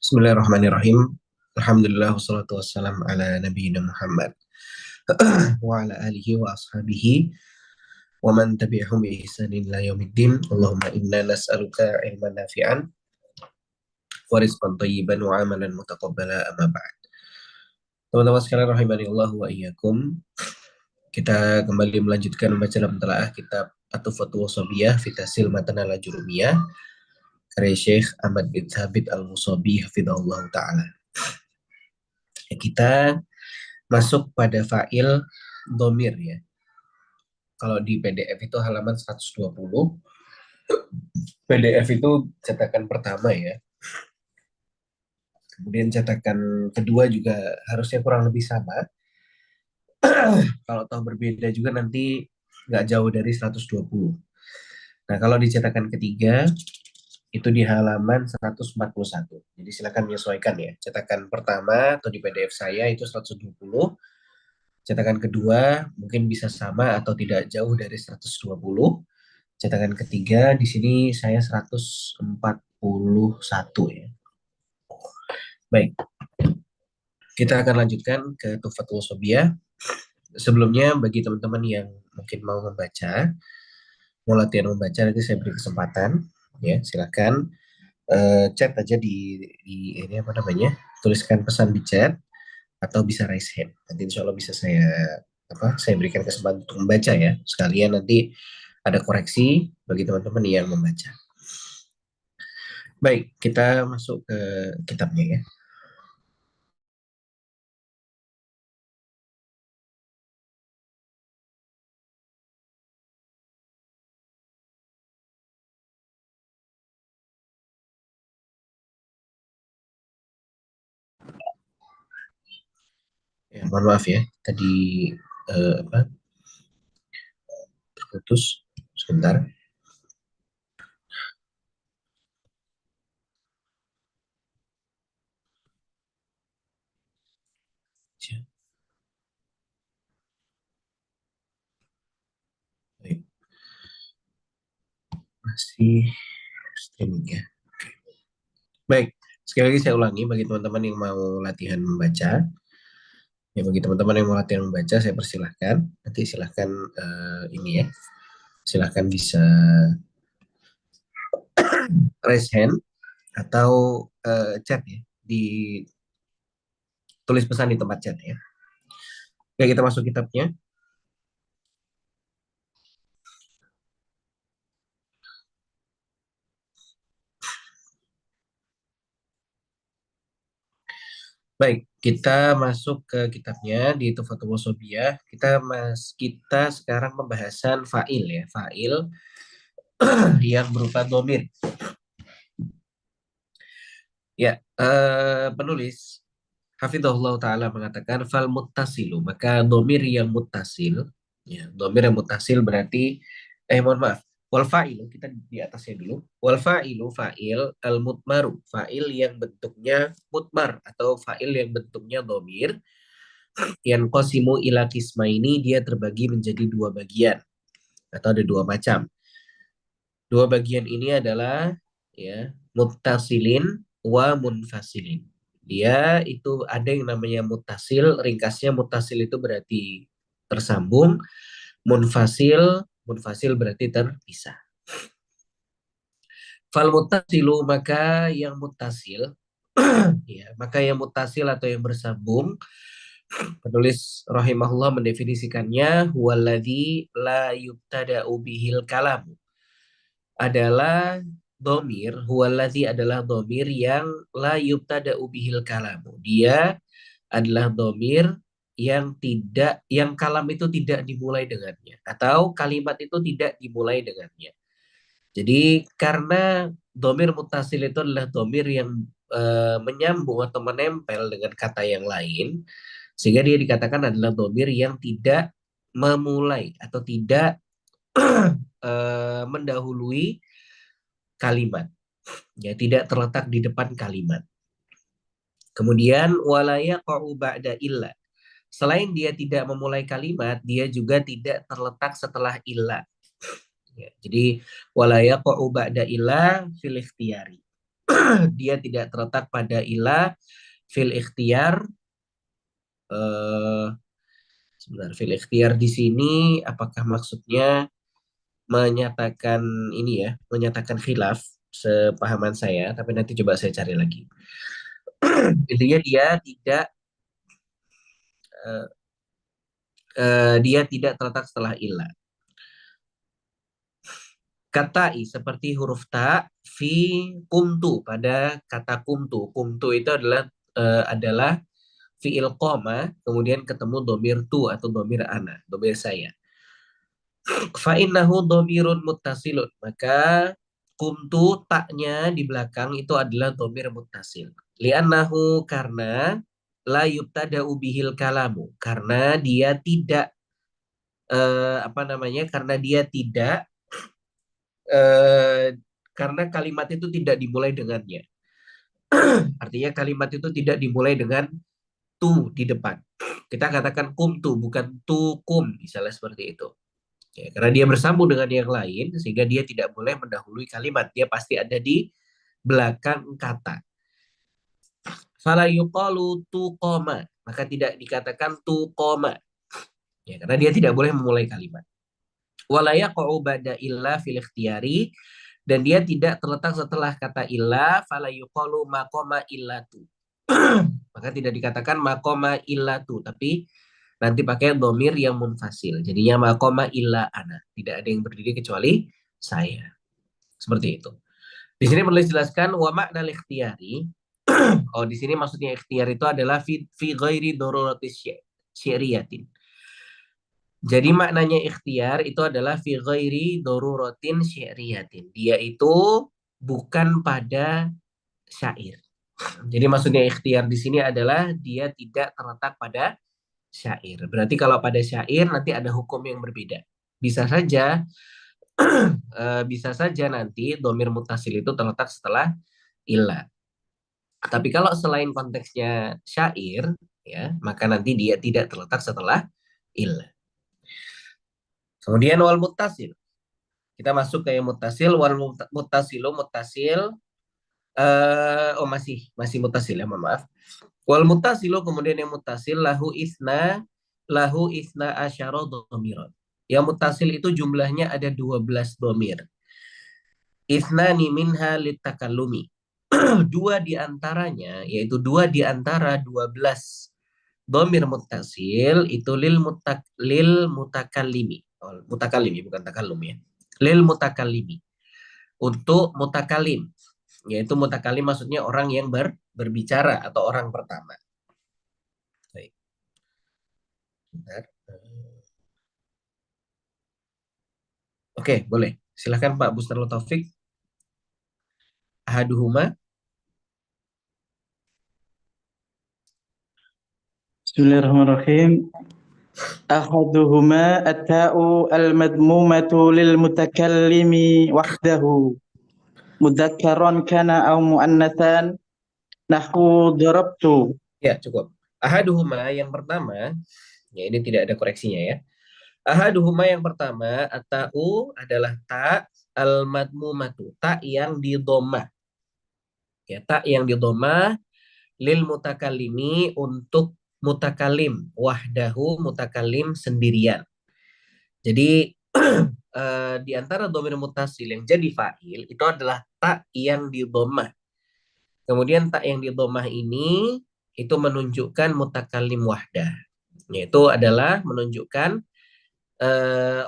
Bismillahirrahmanirrahim. Alhamdulillah wassalatu wassalam ala nabiyina Muhammad wa ala alihi wa ashabihi wa man tabi'ahum bi ihsanin ila yaumiddin. Allahumma inna nas'aluka ilman nafi'an wa rizqan thayyiban wa amalan mutaqabbala amma ba'd. Teman-teman sekalian rahimani Allah wa iyyakum. Kita kembali melanjutkan membaca dalam telaah kitab At-Tuhfatul Washabiyah fi Tahsil Matan al-Jurumiyah karya Syekh Ahmad bin Thabit Al-Musabi hafizahullah taala. Kita masuk pada fa'il domir ya. Kalau di PDF itu halaman 120, PDF itu cetakan pertama ya. Kemudian cetakan kedua juga harusnya kurang lebih sama. Kalau tahu berbeda juga nanti nggak jauh dari 120. Nah, kalau di cetakan ketiga itu di halaman 141. Jadi silakan menyesuaikan ya. Cetakan pertama atau di PDF saya itu 120. Cetakan kedua mungkin bisa sama atau tidak jauh dari 120. Cetakan ketiga di sini saya 141 ya. Baik, kita akan lanjutkan ke Tuhfatul Washabiyah. Sebelumnya bagi teman-teman yang mungkin mau membaca, mau latihan membaca, nanti saya beri kesempatan ya, silakan chat aja di ini apa namanya, tuliskan pesan di chat atau bisa raise hand. Nanti insya Allah bisa saya berikan kesempatan untuk membaca ya. Sekalian nanti ada koreksi bagi teman-teman yang membaca. Baik, kita masuk ke kitabnya ya. Ya, mohon maaf ya, tadi terputus sebentar. Baik, masih streaming ya. Oke. Baik, sekali lagi saya ulangi bagi teman-teman yang mau latihan membaca. Ya, bagi teman-teman yang mau latihan membaca, saya persilahkan. Nanti silahkan ini ya, silahkan bisa raise hand atau chat ya, tulis pesan di tempat chat ya. Oke, kita masuk kitabnya. Baik, kita masuk ke kitabnya di Tuhfatul Washabiyah. Kita sekarang pembahasan fa'il ya, fa'il yang berupa domir. Ya, penulis Hafizahullah Ta'ala mengatakan fal muttasilu, maka domir yang muttasil, ya, domir yang muttasil berarti, mohon maaf, wal fa'ilu, kita di atasnya dulu, wal fa'ilu fa'il, al mutmaru, fa'il yang bentuknya mutmar, atau fa'il yang bentuknya domir, yang qasimu ila kisma ini dia terbagi menjadi dua bagian, atau ada dua macam. Dua bagian ini adalah ya muttasilin wa munfasilin. Dia itu ada yang namanya mutasil, ringkasnya mutasil itu berarti tersambung, munfasil berarti terpisah. Fal mutasilu, maka yang mutasil ya, maka yang mutasil atau yang bersambung, penulis rahimahullah mendefinisikannya waladzi la yubtada'u bihil kalam, adalah domir, huwaladzi adalah domir yang la yubtada'u bihil kalamu. Dia adalah domir yang kalam itu tidak dimulai dengannya, atau kalimat itu tidak dimulai dengannya. Jadi karena domir mutasil itu adalah domir yang menyambung atau menempel dengan kata yang lain, sehingga dia dikatakan adalah domir yang tidak memulai atau tidak mendahului kalimat, ya, tidak terletak di depan kalimat. Kemudian walaya ba'da illa. Selain dia tidak memulai kalimat, dia juga tidak terletak setelah illa. Ya, jadi walaya ba'da illa fil ikhtiyari. dia tidak terletak pada ilah fil ikhtiar. eh, Sebentar, fil ikhtiar di sini apakah maksudnya menyatakan ini ya, menyatakan khilaf sepahaman saya, tapi nanti coba saya cari lagi. Intinya eh, dia tidak terletak setelah ilah. Kata i seperti huruf ta fi kumtu pada kata kumtu. Kumtu itu adalah fiil koma kemudian ketemu domir tu atau domir ana, domir saya. Fa innahu domirun muttasilun. Maka kumtu taknya di belakang itu adalah domir muttasil. Li'annahu karena la yubtada'u bihil kalamu. Karena dia tidak apa namanya? Karena dia tidak eh, karena kalimat itu tidak dimulai dengannya. Artinya kalimat itu tidak dimulai dengan tu di depan. Kita katakan kum tu, bukan tu kum, misalnya seperti itu. Ya, karena dia bersambung dengan yang lain, sehingga dia tidak boleh mendahului kalimat. Dia pasti ada di belakang kata. Fala yuqalu tu koma. Maka tidak dikatakan tu koma. Ya, karena dia tidak boleh memulai kalimat. Walaya ba'da illa fil ikhtiyari. Dan dia tidak terletak setelah kata illa. Fala yuqalu makoma illatu. Maka tidak dikatakan makoma illatu. Tapi nanti pakai domir yang munfasil. Jadinya makoma illa ana. Tidak ada yang berdiri kecuali saya. Seperti itu. Di sini perlu dijelaskan wa makna ikhtiyari. Oh, di sini maksudnya ikhtiar itu adalah fi ghairi daruratis syariatin. Jadi maknanya ikhtiar itu adalah fi ghairi daruratin syariatin. Dia itu bukan pada syair. Jadi maksudnya ikhtiar di sini adalah dia tidak terletak pada syair. Berarti kalau pada syair nanti ada hukum yang berbeda. Bisa saja bisa saja nanti domir mutasil itu terletak setelah ilah. Tapi kalau selain konteksnya syair, ya, maka nanti dia tidak terletak setelah ilah. Kemudian wal mutasil. Kita masuk ke yang mutasil. Wal mutasilu mutasil. Oh masih mutasil ya, mohon maaf. Wal mutasilu kemudian yang mutasil lahu isna asyara domiron. Yang mutasil itu jumlahnya ada 12 domir. Isnani minha litakallumi. Dua di antaranya, yaitu dua di antara 12 domir mutasil itu lil mutakallimi. Oh, mutakallimi bukan takallum ya. Lil mutakallimi. Untuk mutakalim, yaitu mutakalim maksudnya orang yang berbicara atau orang pertama. Baik. Oke, boleh. Silakan Pak Bustarul Taufik. Ahaduhuma. Bismillahirrahmanirrahim. Ahaduhuma at-ta'u al-madmumatu lil mutakallimi wahdahu. Mudzakkararan kana aw muannatsan. Nahwu darabtu. Ya, cukup. Ahaduhuma yang pertama, ya ini tidak ada koreksinya ya. Ahaduhuma yang pertama, atau adalah ta al-madmumatu, ta yang didomah. Ya, ta yang didomah lil mutakallimi untuk mutakalim, wahdahu mutakalim sendirian. Jadi di antara domir mutasil yang jadi fa'il itu adalah ta yang didomah. Kemudian tak yang didomah ini itu menunjukkan mutakalim wahdah. Yaitu adalah menunjukkan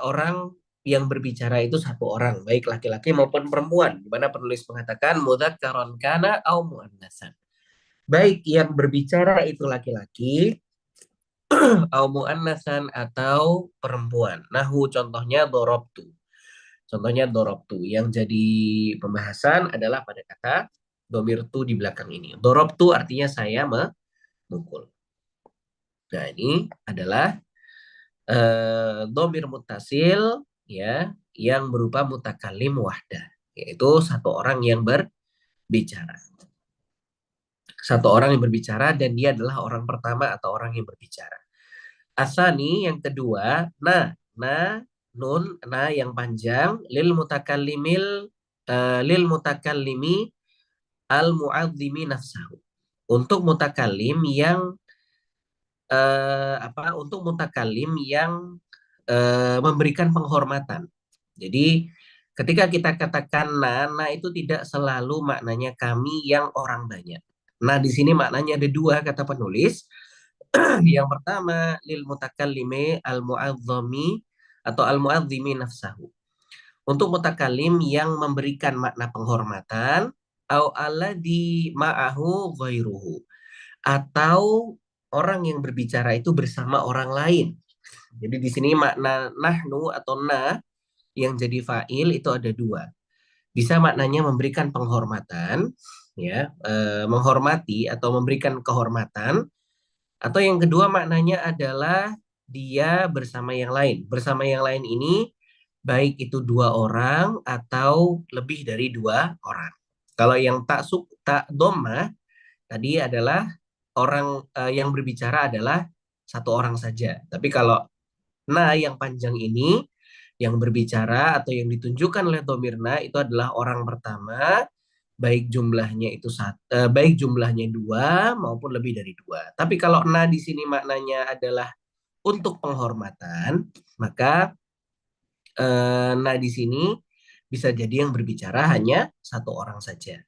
orang yang berbicara itu satu orang, baik laki-laki maupun perempuan. Di mana penulis mengatakan mudzakkaron kana au muannatsan. Baik yang berbicara itu laki-laki au muannatsan atau perempuan. Nahu contohnya dorobtu. Contohnya dorobtu. Yang jadi pembahasan adalah pada kata domir tu di belakang ini. Dorobtu artinya saya memukul. Nah ini adalah domir mutasil ya yang berupa mutakalim wahdah. Yaitu satu orang yang berbicara. Satu orang yang berbicara dan dia adalah orang pertama atau orang yang berbicara. Asani yang kedua, nun, yang panjang, lil mutakallimi al-mu'adzimi nafsahu. Untuk mutakalim yang untuk mutakalim yang memberikan penghormatan. Jadi ketika kita katakan na itu tidak selalu maknanya kami yang orang banyak. Nah, di sini maknanya ada dua kata penulis. Yang pertama lil mutakallimi al mu'azzami atau al mu'azzimi nafsahu. Untuk mutakalim yang memberikan makna penghormatan au alladzi ma'ahu ghairuhu, atau orang yang berbicara itu bersama orang lain. Jadi di sini makna nahnu atau na yang jadi fa'il itu ada dua. Bisa maknanya memberikan penghormatan, ya, menghormati atau memberikan kehormatan, atau yang kedua maknanya adalah dia bersama yang lain. Bersama yang lain ini baik itu dua orang atau lebih dari dua orang. Kalau yang tak doma tadi adalah orang yang berbicara adalah satu orang saja. Tapi kalau nah yang panjang ini yang berbicara atau yang ditunjukkan oleh domirna itu adalah orang pertama, baik jumlahnya dua maupun lebih dari dua. Tapi kalau na di sini maknanya adalah untuk penghormatan, maka na di sini bisa jadi yang berbicara hanya satu orang saja.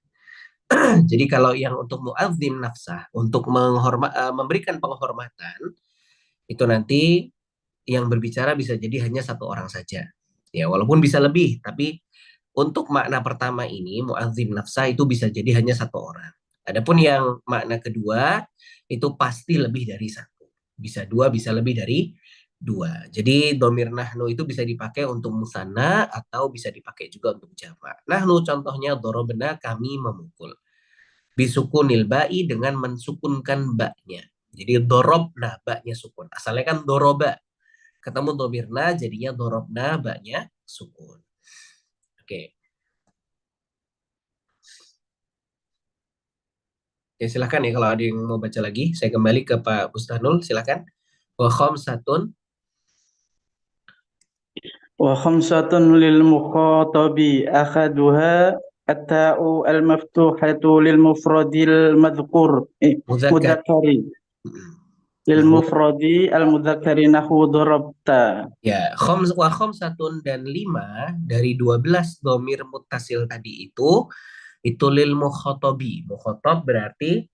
Jadi kalau yang untuk mu'adzim nafsah, untuk memberikan penghormatan, itu nanti yang berbicara bisa jadi hanya satu orang saja. Ya, walaupun bisa lebih, tapi untuk makna pertama ini, mu'adzim nafsah itu bisa jadi hanya satu orang. Adapun yang makna kedua, itu pasti lebih dari satu. Bisa dua, bisa lebih dari dua. Jadi domir nahnu itu bisa dipakai untuk musanna atau bisa dipakai juga untuk jamak. Nahnu contohnya dorobna, kami memukul. Bisukunil ba'i, dengan mensukunkan baknya. Jadi dorobna, baknya sukun. Asalnya kan doroba. Ketemu domirna jadinya dorobna, baknya sukun. Oke. Ya, silahkan ya kalau ada yang mau baca lagi. Saya kembali ke Pak Bustanul, silahkan. Wa khamsatun. وخمسة للمخاطب أحدها التاء المفتوحة للمفرد المذكور Muzakkar. مذكر Nahu. للمفرد المذكر نحو ضربت. Ya, wa khamsatun, dan 5 dari 12 domir mutasil tadi itu lil mukhotobi. Mukhotob berarti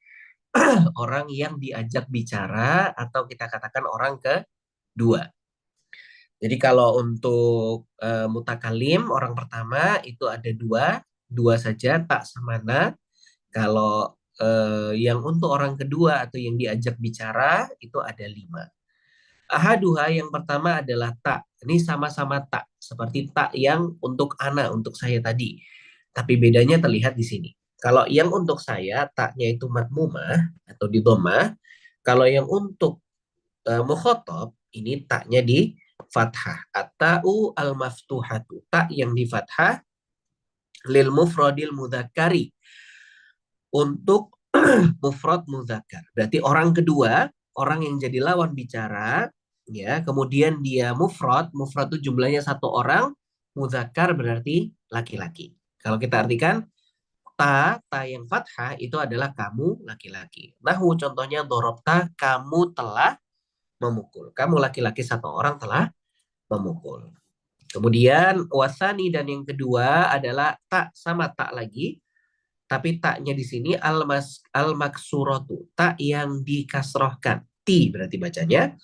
orang yang diajak bicara atau kita katakan orang kedua. Jadi kalau untuk mutakalim orang pertama itu ada dua saja tak samana. Kalau yang untuk orang kedua atau yang diajak bicara itu ada 5. Ahaduha yang pertama adalah tak. Ini sama-sama tak, seperti tak yang untuk ana, untuk saya tadi. Tapi bedanya terlihat di sini. Kalau yang untuk saya taknya itu matmumah atau di domah. Kalau yang untuk mukhotob ini taknya di fathah. At-ta'u al-maftuhatu. Tak yang di fathah lil mufradil mudzakkari. Untuk mufrad muzakkar. Berarti orang kedua, orang yang jadi lawan bicara, ya, kemudian dia mufrad, mufrad itu jumlahnya satu orang, muzakkar berarti laki-laki. Kalau kita artikan ta yang fathah itu adalah kamu laki-laki. Nahu contohnya dorobta, kamu telah memukul. Kamu laki-laki satu orang telah memukul. Kemudian wasani, dan yang kedua adalah tak sama tak lagi, tapi taknya di sini al maksuratu, tak yang dikasrohkan. Ti berarti bacanya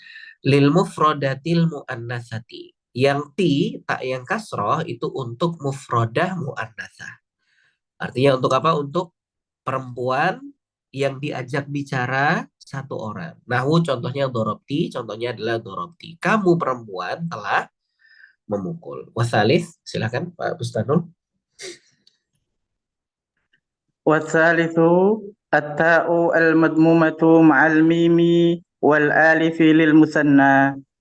lil mufrodatil muannasati. Yang ti, tak yang kasroh itu untuk mufrodah muannasah. Artinya untuk apa? Untuk perempuan yang diajak bicara satu orang. Nahu contohnya dorobti, contohnya adalah dorobti. Kamu perempuan telah memukul. Wasalis, silakan Pak Bustanul. والثالث التاء المضمومة مع الميم والآلف للمثنى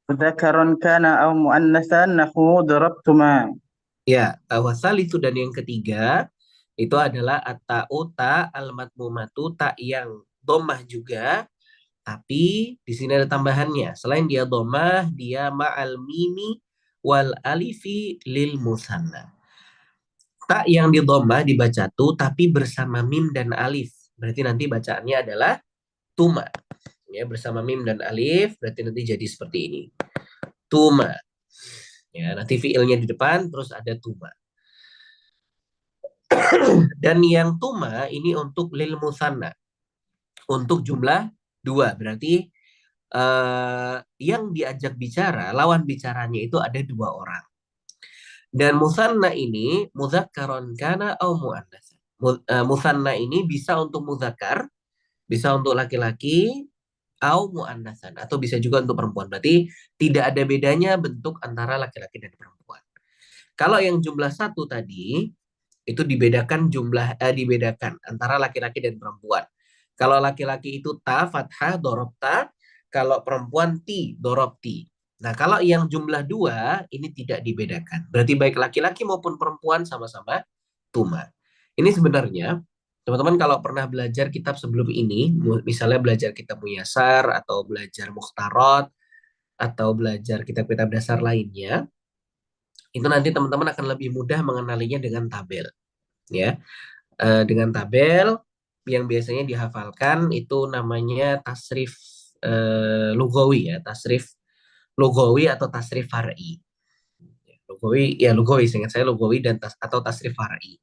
ذكرا كان أو مؤنثا نحو ضربتما. Ya, wasalisu, dan yang ketiga itu adalah at-ta'u ta al-matmumatu, tak yang domah juga, tapi di sini ada tambahannya. Selain dia domah, dia ma'al mimi wal alifi lil musanna. Tak yang di dhammah dibaca tu tapi bersama mim dan alif. Berarti nanti bacaannya adalah tuma. Ya, bersama mim dan alif berarti nanti jadi seperti ini. Tuma. Ya, nanti fiilnya di depan terus ada tuma. Dan yang tuma ini untuk lil musanna, untuk jumlah dua. Berarti yang diajak bicara, lawan bicaranya itu ada dua orang. Dan musanna ini mudzakkar kana au muannats. Musanna ini bisa untuk muzakkar, bisa untuk laki-laki, au muannatsan atau bisa juga untuk perempuan. Berarti tidak ada bedanya bentuk antara laki-laki dan perempuan. Kalau yang jumlah satu tadi itu dibedakan antara laki-laki dan perempuan. Kalau laki-laki itu ta fathah dorobta, kalau perempuan ti dorobti. Nah, kalau yang jumlah dua ini tidak dibedakan. Berarti baik laki-laki maupun perempuan sama-sama tuma. Ini sebenarnya teman-teman kalau pernah belajar kitab sebelum ini, misalnya belajar kitab Muyasar atau belajar Mukhtarot atau belajar kitab-kitab dasar lainnya, itu nanti teman-teman akan lebih mudah mengenalinya dengan tabel, ya. Dengan tabel yang biasanya dihafalkan itu namanya tasrif lugawi, ya, tasrif lugawi atau tasrif far'i. Lugawi, ya lugawi, seingat saya lugawi dan atau tasrif far'i.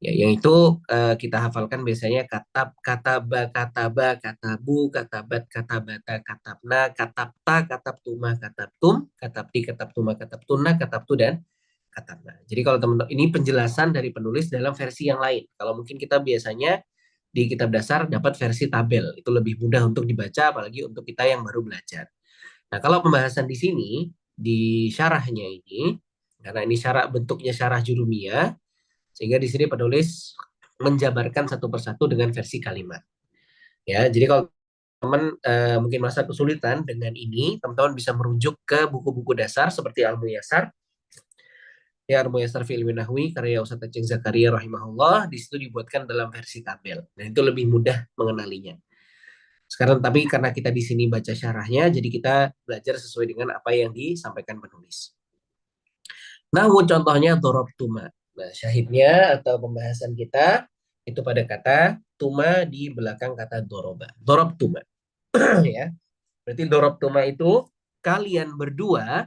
Ya, yang itu kita hafalkan biasanya katab, kataba, kataba, katabu, katabat, katabata, katabna, katabta, katabtuma, katabtum, katabti, katabtuma, katabtuna, katabtu, dan katabna. Jadi kalau teman-teman ini penjelasan dari penulis dalam versi yang lain. Kalau mungkin kita biasanya di kitab dasar dapat versi tabel, itu lebih mudah untuk dibaca, apalagi untuk kita yang baru belajar. Nah, kalau pembahasan di sini, di syarahnya ini, karena ini syarah bentuknya syarah jurumiyah, sehingga di sini penulis menjabarkan satu persatu dengan versi kalimat. Ya, jadi kalau teman mungkin merasa kesulitan dengan ini, teman-teman bisa merujuk ke buku-buku dasar seperti Al-Muyassar, ya Al-Muyassar fi Ilmi Nahwi karya Ustaz Aceng Zakaria rahimahullah, di situ dibuatkan dalam versi tabel. Dan itu lebih mudah mengenalinya. Sekarang tapi karena kita di sini baca syarahnya, jadi kita belajar sesuai dengan apa yang disampaikan penulis. Nah, contohnya dorob tuma. Nah, syahidnya atau pembahasan kita itu pada kata tuma di belakang kata doroba. Dorob tuma. Ya. Berarti dorob tuma itu kalian berdua,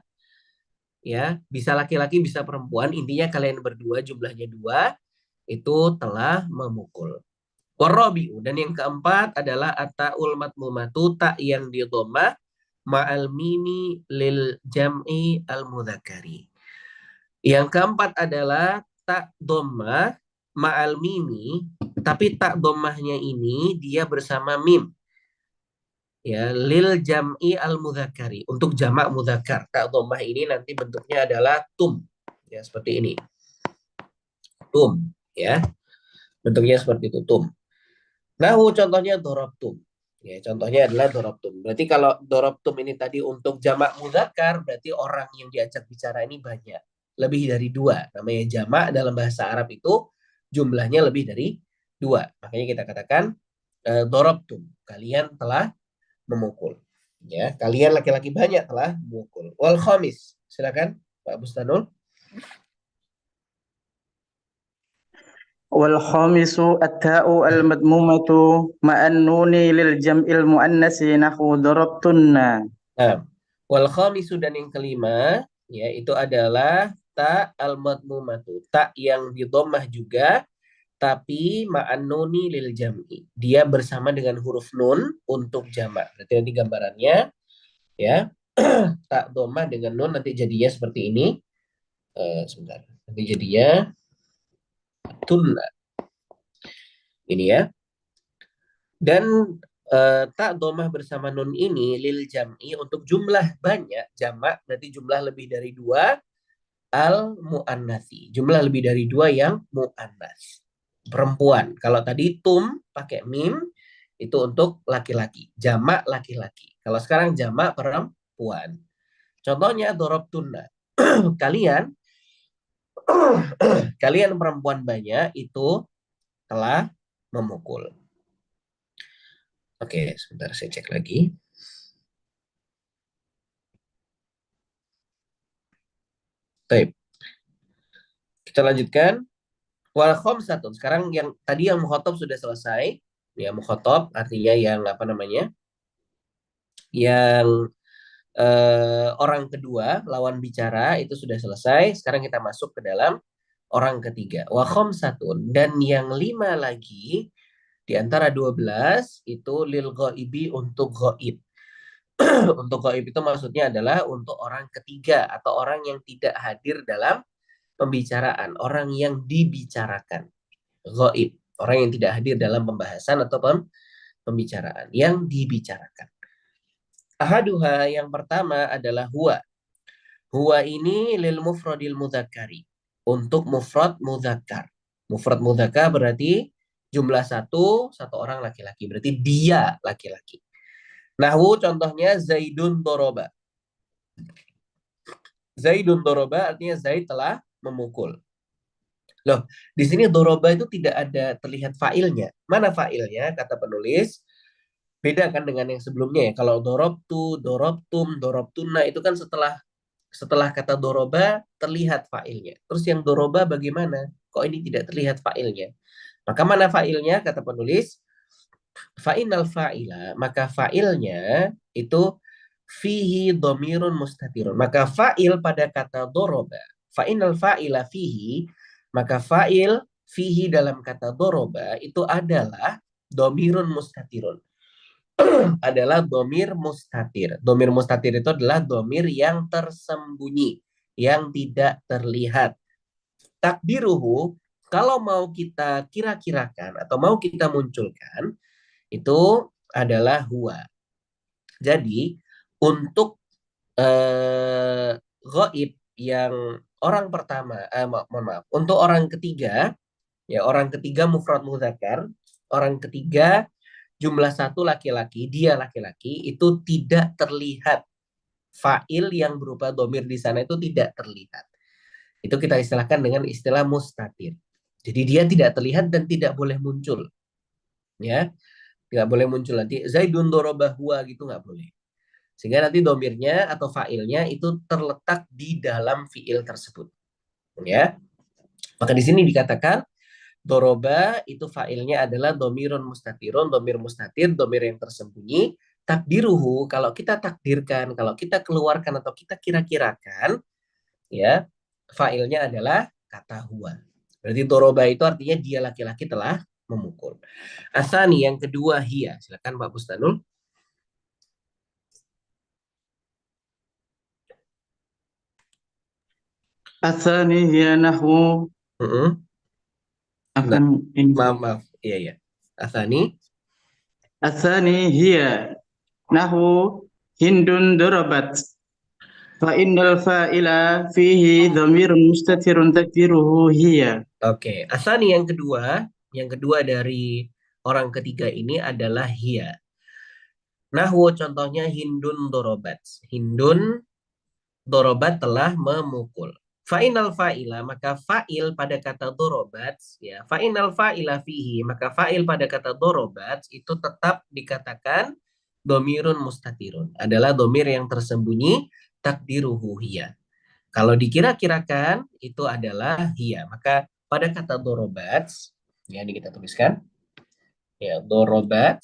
ya, bisa laki-laki bisa perempuan, intinya kalian berdua jumlahnya dua itu telah memukul. Warabi'u, dan yang keempat adalah ataul matmumatu, tak yang di dhammah ma'al mimi lil jam'i al mudzakkari. Yang keempat adalah tak dhammah ma'al mimi, tapi tak dhammahnya ini dia bersama mim, ya, lil jam'i al mudzakkari, untuk jamak mudzakkar. Tak dhammah ini nanti bentuknya adalah tum, ya, seperti ini, tum, ya, bentuknya seperti itu, tum. Nahu contohnya dorobtum. Ya, contohnya adalah dorobtum. Berarti kalau dorobtum ini tadi untuk jamak mudzakkar, berarti orang yang diajak bicara ini banyak. Lebih dari dua. Namanya jamak dalam bahasa Arab itu jumlahnya lebih dari dua. Makanya kita katakan dorobtum. Kalian telah memukul. Ya, kalian laki-laki banyak telah memukul. Wal khamis. Silakan Pak Bustanul. والخامس التاء المدمومة مع النون للجمع المؤنث نحو ضربتن. Nah, wal khamisu, dan yang kelima, ya, itu adalah ta al madmumatu, tak yang di dhammah juga tapi ma'an nuni lil jam'i. Dia bersama dengan huruf nun untuk jamak. Berarti nanti gambarannya, ya, tak dhammah dengan nun nanti jadinya seperti ini. Sebentar. Nanti jadinya tunna. Ini, ya. Dan tak domah bersama nun ini lil jam'i untuk jumlah banyak, jamak berarti jumlah lebih dari dua, al muannasi, jumlah lebih dari dua yang muannas, perempuan. Kalau tadi tum pakai mim itu untuk laki-laki, jamak laki-laki. Kalau sekarang jamak perempuan. Contohnya dorob tunna. Kalian kalian perempuan banyak itu telah memukul. Oke, sebentar saya cek lagi. Baik. Kita lanjutkan. Wal khamsatun. Sekarang yang tadi yang mukhatab sudah selesai. Ya, mukhatab artinya yang apa namanya? Yang orang kedua, lawan bicara itu sudah selesai. Sekarang kita masuk ke dalam orang ketiga. Wa khamsatun. Dan yang 5 lagi di antara 12 itu lil ghaibi untuk ghaib. Untuk gaib itu maksudnya adalah untuk orang ketiga atau orang yang tidak hadir dalam pembicaraan, orang yang dibicarakan. Gaib, orang yang tidak hadir dalam pembahasan atau pembicaraan yang dibicarakan. Ahaduha yang pertama adalah huwa. Huwa ini lil mufradil mudzakkari. Untuk mufrad mudzakkar. Mufrad mudzakkar berarti jumlah satu, satu orang laki-laki. Berarti dia laki-laki. Nahwu contohnya Zaidun doroba. Zaidun doroba artinya Zaid telah memukul. Loh, di sini doroba itu tidak ada terlihat fa'ilnya. Mana fa'ilnya? Kata penulis. Beda kan dengan yang sebelumnya ya. Kalau dorobtu, dorobtum, dorobtuna itu kan setelah kata doroba terlihat fa'ilnya. Terus yang doroba bagaimana? Kok ini tidak terlihat fa'ilnya? Maka mana fa'ilnya? Kata penulis. Fa'inal fa'ila. Maka fa'ilnya itu fihi domirun mustatirun. Maka fa'il pada kata doroba. Fa'inal fa'ila fihi. Maka fa'il fihi dalam kata doroba itu adalah domirun mustatirun. Adalah domir mustatir. Domir mustatir itu adalah domir yang tersembunyi. Yang tidak terlihat. Takdiruhu, kalau mau kita kira-kirakan atau mau kita munculkan, itu adalah huwa. Jadi, untuk ghaib yang orang pertama, mohon maaf, untuk orang ketiga, ya orang ketiga mufrad mudzakkar, orang ketiga jumlah satu laki-laki, dia laki-laki itu tidak terlihat fa'il yang berupa domir di sana itu tidak terlihat. Itu kita istilahkan dengan istilah mustatir. Jadi dia tidak terlihat dan tidak boleh muncul, ya, nggak boleh muncul nanti Zaidun dorobahua gitu nggak boleh. Sehingga nanti domirnya atau fa'ilnya itu terletak di dalam fi'il tersebut. Ya. Maka di sini dikatakan doroba itu fa'ilnya adalah domirun mustatirun, domir mustatir, domir yang tersembunyi. Takdiruhu, kalau kita takdirkan, kalau kita keluarkan atau kita kira-kirakan, ya, fa'ilnya adalah kata huwa. Berarti doroba itu artinya dia laki-laki telah memukul. Asani yang kedua hia. Silakan Pak Bustanul. Atsani hiya nahwu Mm-mm. Nah, akan ini. maaf, maaf. Iya, iya. Asani. Atsani hiya nahwu Hindun darabat. Fa innal fa'ila fihi dhamirun mustatirun takdiruhu hiya. Oke. Asani yang kedua dari orang ketiga ini adalah hia. Nahwu contohnya Hindun dorobat. Hindun dorobat telah memukul. Fa'inal fa'ila, maka fa'il pada kata dorobat, ya, fa'inal fa'ila fihi, maka fa'il pada kata dorobat itu tetap dikatakan domirun mustatirun. Adalah domir yang tersembunyi, takdiruhu hiya. Kalau dikira-kirakan, itu adalah hiya. Maka pada kata dorobat, ya ini kita tuliskan, ya, dorobat.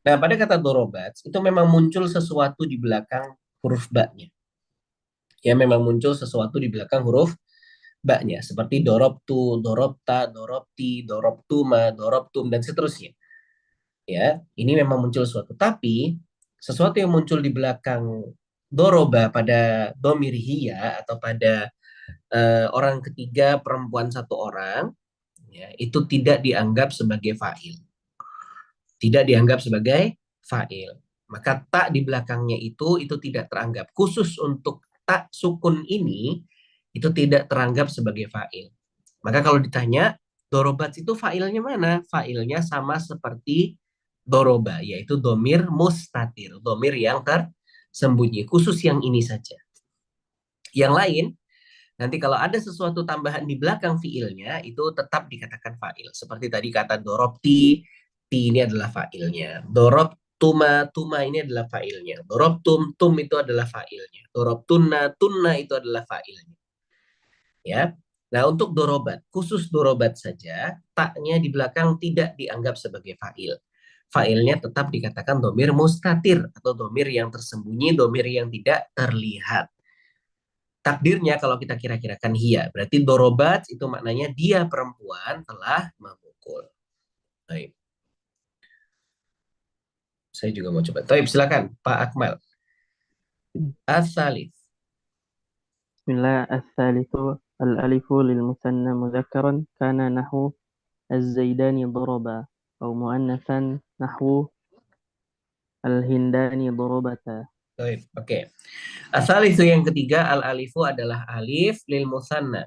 Nah, pada kata dorobat, itu memang muncul sesuatu di belakang huruf ba-nya. Ya, memang muncul sesuatu di belakang huruf ba-nya. Seperti dorobtu, dorobta, dorobti, dorobtuma, dorobtum, dan seterusnya. Ya, ini memang muncul sesuatu. Tapi, sesuatu yang muncul di belakang doroba pada domir hiya atau pada orang ketiga perempuan satu orang, ya, itu tidak dianggap sebagai fa'il. Tidak dianggap sebagai fa'il. Maka tak di belakangnya itu tidak teranggap. Khusus untuk tak sukun ini, itu tidak teranggap sebagai fa'il. Maka kalau ditanya, dorobat itu fa'ilnya mana? Fa'ilnya sama seperti doroba, yaitu domir mustatir. Domir yang tersembunyi. Khusus yang ini saja. Yang lain, nanti kalau ada sesuatu tambahan di belakang fiilnya, itu tetap dikatakan fa'il. Seperti tadi kata dorobti, ti ini adalah fa'ilnya. Dorobtum Dorobtuma, tuma ini adalah fa'ilnya. Dorobtum, tum itu adalah fa'ilnya. Dorobtunna, tunna itu adalah fa'ilnya. Ya. Nah, untuk dorobat, khusus dorobat saja, taknya di belakang tidak dianggap sebagai fa'il. Fa'ilnya tetap dikatakan domir mustatir atau domir yang tersembunyi, domir yang tidak terlihat. Takdirnya kalau kita kira-kirakan hia, berarti dorobat itu maknanya dia perempuan telah memukul. Baik. Saya juga mau coba. Baik, silakan Pak Akmal. Asalif. بسم الله. الثالث الألف للمثنى مذكرا كان نحو الزيدان ضربا، أو مؤنثا نحو الهندان ضربتا. Baik, oke. Asal itu yang ketiga, al-alifu adalah alif lil musanna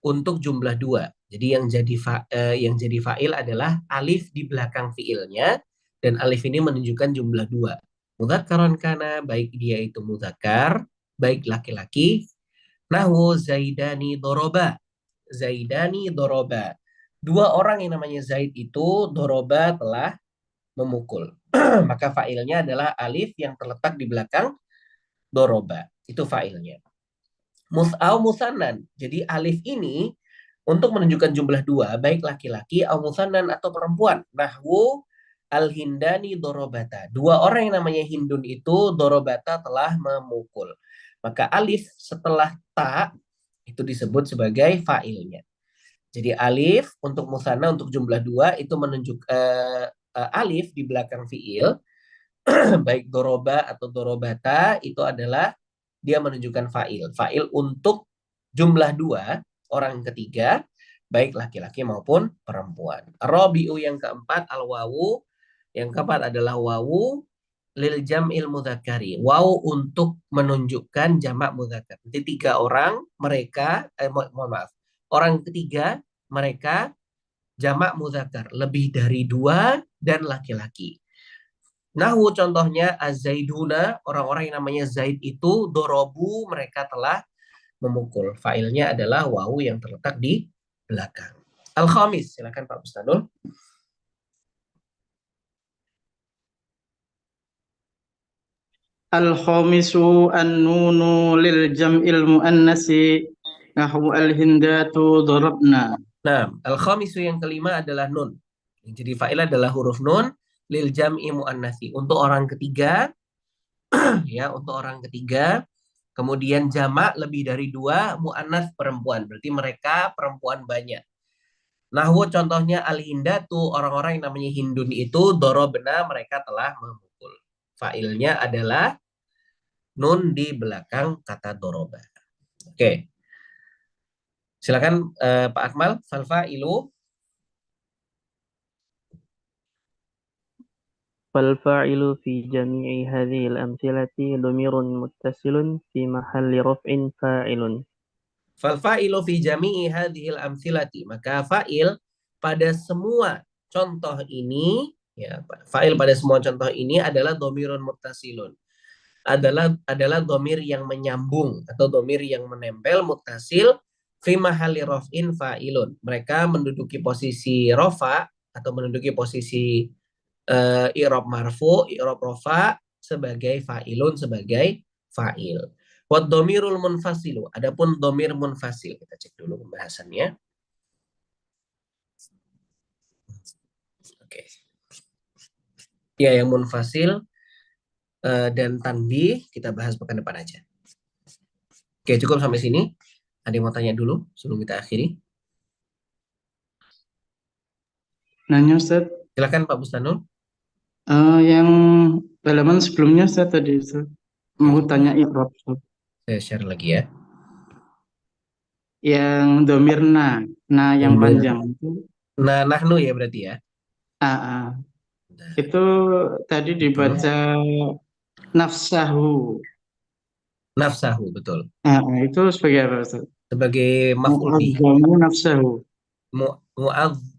untuk jumlah dua. Jadi yang jadi fa'il adalah alif di belakang fi'ilnya dan alif ini menunjukkan jumlah dua. Mudzakkaron kana, baik dia itu mudzakkar, baik laki-laki. Nahwu Zaidani doroba. Zaidani doroba. Dua orang yang namanya Zaid itu doroba telah memukul. Maka fa'ilnya adalah alif yang terletak di belakang doroba. Itu fa'ilnya. Mus'au musanan. Jadi alif ini untuk menunjukkan jumlah dua, baik laki-laki, au musanan atau perempuan. Nahwu al-hindani dorobata. Dua orang yang namanya Hindun itu dorobata telah memukul. Maka alif setelah ta itu disebut sebagai fa'ilnya. Jadi alif untuk musanna untuk jumlah dua itu menunjuk alif di belakang fi'il baik doroba atau dorobata itu adalah dia menunjukkan fa'il. Fa'il untuk jumlah dua, orang ketiga, baik laki-laki maupun perempuan. Robi'u yang keempat, al-wawu. Yang keempat adalah wawu lil jam'il mudzakkari. Wawu untuk menunjukkan jamak mudzakkar. Jadi tiga orang, mereka, mohon maaf, orang ketiga, mereka jamak mudzakkar. Lebih dari dua dan laki-laki. Nahwu contohnya az-zaiduna, orang-orang yang namanya Zaid itu dorobu, mereka telah memukul. Failnya adalah wawu yang terletak di belakang. Al-khamis, silakan Pak Bustadul. Al-khamisu an-nunu lil jam'il muannasi nahwu al-hindatu darabna. Nah, al-khamisu yang kelima adalah nun. Jadi fa'il adalah huruf nun lil jam'i muannasi. Untuk orang ketiga, ya, untuk orang ketiga. Kemudian jamak lebih dari dua, mu'annas perempuan. Berarti mereka perempuan banyak. Nahwu contohnya al-hindatu, orang-orang yang namanya Hindun itu, dorobna, mereka telah memukul. Fa'ilnya adalah nun di belakang kata doroba. Oke. Silakan Pak Akmal, fal-fa'ilu. فالفاعل في جميع هذه الأمثلة ضمير متصل في محل رفع فاعل. Fal-fa'ilu fi jami'i hadhil amthilati. Maka fa'il pada semua contoh ini, ya, fa'il pada semua contoh ini adalah domirun muttasilun. Adalah domir yang menyambung atau domir yang menempel muttasil fi mahalli raf'in fa'ilun. Mereka menduduki posisi rofa atau menduduki posisi i'rab marfu, i'rab rofa sebagai fa'ilun, sebagai fa'il. Wat domirul munfasilu. Adapun domir munfasil, kita cek dulu pembahasannya. Oke. Ya, yang munfasil dan tanbih kita bahas pekan depan aja. Oke, cukup sampai sini. Ada yang mau tanya dulu sebelum kita akhiri? Nanya Ustaz, Silakan Pak Bustanul. yang halaman sebelumnya Ustaz tadi Ustaz mau tanya i'rab Ustaz. Saya share lagi ya. Yang domir nah yang Domir. panjang itu Nah, nahnu ya berarti ya. Nah, itu tadi dibaca nafsahu. Nafsahu, betul. Nah, itu sebagai apa Ustaz? Sebagai maf'ul bih. Mu'azzamu nafsahu.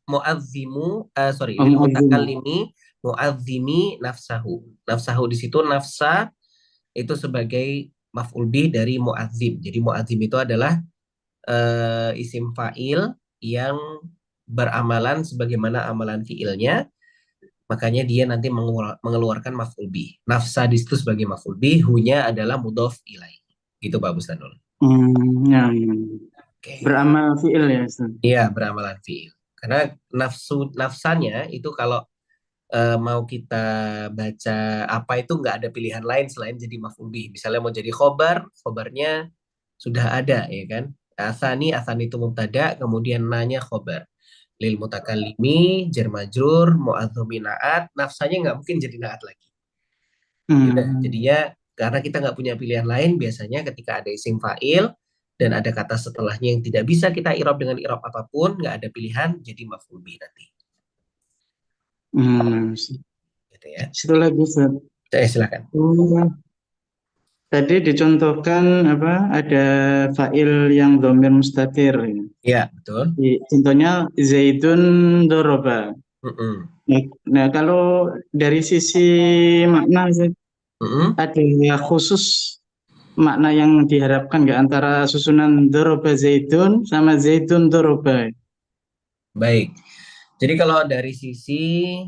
Mu'azzimu, sorry, lil Mu'azzimu. mutakallimi mu'azzimi nafsahu. Nafsahu di situ nafsa itu sebagai maf'ul bih dari mu'azzim. Jadi mu'azzim itu adalah isim fa'il yang beramalan sebagaimana amalan fi'ilnya. makanya dia nanti mengeluarkan maf'ul bih. Nafsa di situ sebagai maf'ul bih, hunya adalah mudhof ilaih. Gitu Pak Bustanul. Ya. Oke. Beramal fi'il ya, Ustaz. Iya, beramalan fi'il. Karena nafsanya itu kalau mau kita baca apa itu nggak ada pilihan lain selain jadi maf'ul bih. Misalnya mau jadi khobar, khobarnya sudah ada ya kan. Asani itu mubtada, kemudian nanya khobar. Lil mutakallimi, jar majrur, mu'adzu naat, nafsanya nggak mungkin jadi naat lagi. Udah, Hmm. jadinya karena kita nggak punya pilihan lain, biasanya ketika ada isim fa'il dan ada kata setelahnya yang tidak bisa kita i'rab dengan i'rab apapun, nggak ada pilihan, jadi maf'ul bih nanti. Ustaz. Gitu ya. Situ lagi, Ustaz. Silakan. Oh, tadi dicontohkan apa? Ada fa'il yang dhamir mustatir. Ya. Iya, betul. Contohnya Zaidun doroba. Mm-mm. Nah, kalau dari sisi makna, Ustaz, Mm-mm. ada khusus makna yang diharapkan nggak antara susunan doroba Zaidun sama Zaidun doroba? Baik. Jadi kalau dari sisi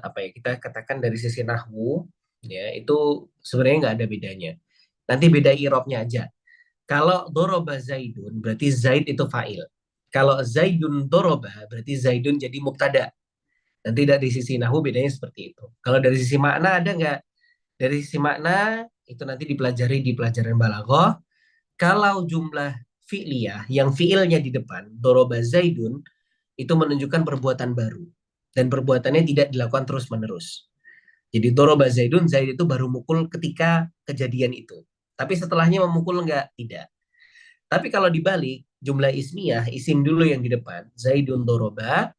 apa ya kita katakan dari sisi nahwu ya itu sebenarnya nggak ada bedanya. Nanti beda irobnya aja. Kalau doroba Zaidun berarti Zaid itu fa'il. Kalau Zaidun doroba berarti Zaidun jadi mubtada. Nanti dari sisi nahwu bedanya seperti itu. Kalau dari sisi makna ada nggak? Dari sisi makna itu nanti dipelajari di pelajaran balaghah. Kalau jumlah fi'liyah yang fi'ilnya di depan doroba Zaidun itu menunjukkan perbuatan baru dan perbuatannya tidak dilakukan terus-menerus. Jadi doroba Zaidun, Zaid itu baru mukul ketika kejadian itu. Tapi setelahnya memukul enggak? Tidak. Tapi kalau dibalik, jumlah ismiyah, isim dulu yang di depan, Zaidun doroba,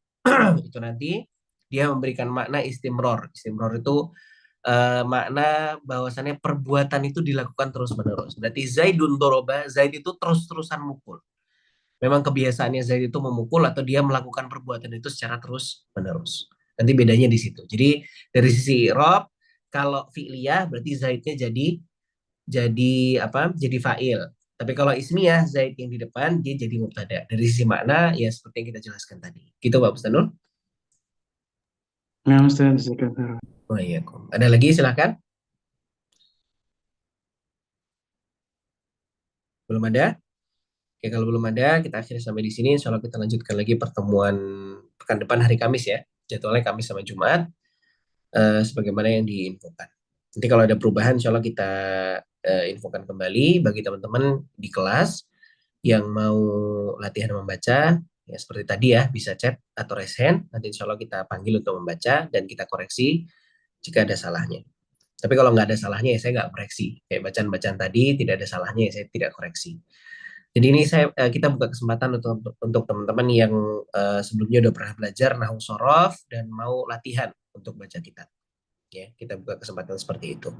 itu nanti dia memberikan makna istimror. Istimror itu makna bahwasannya perbuatan itu dilakukan terus-menerus. Berarti Zaidun doroba, Zaid itu terus-terusan mukul. Memang kebiasaannya Zaid itu memukul atau dia melakukan perbuatan itu secara terus-menerus. Nanti bedanya di situ. Jadi dari sisi Rob, kalau fi'liyah berarti Zaidnya jadi apa? Jadi fa'il. Tapi kalau ismiyah Zaid yang di depan dia jadi mubtada. Dari sisi makna ya seperti yang kita jelaskan tadi. Gitu Pak Bustanul? Nah, Ustaz, jazakallah. Oh iya. Ada lagi silahkan. Belum ada? Oke, kalau belum ada, kita akhiri sampai di sini. Insya Allah kita lanjutkan lagi pertemuan pekan depan hari Kamis ya. Jadwalnya Kamis sama Jumat, sebagaimana yang diinfokan. Nanti kalau ada perubahan, insya Allah kita infokan kembali bagi teman-teman di kelas yang mau latihan membaca, ya seperti tadi ya, bisa chat atau raise hand. Nanti insya Allah kita panggil untuk membaca dan kita koreksi jika ada salahnya. Tapi kalau nggak ada salahnya ya saya nggak koreksi. Kayak bacaan-bacaan tadi tidak ada salahnya ya saya tidak koreksi. Jadi ini kita buka kesempatan untuk teman-teman yang sebelumnya udah pernah belajar nahwu sorof dan mau latihan untuk baca kitab. Ya, kita buka kesempatan seperti itu.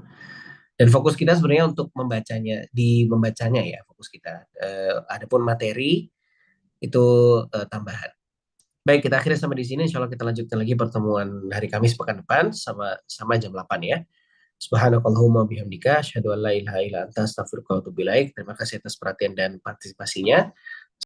Dan fokus kita sebenarnya untuk membacanya ya fokus kita. Adapun materi itu tambahan. Baik, kita akhirnya sampai di sini. Insya Allah kita lanjutkan lagi pertemuan hari Kamis pekan depan sama jam 8 ya. Subhanakallahumma bihamdika asyhadu an la ilaha illa anta astaghfiruka wa atubu ilaik. Terima kasih atas perhatian dan partisipasinya.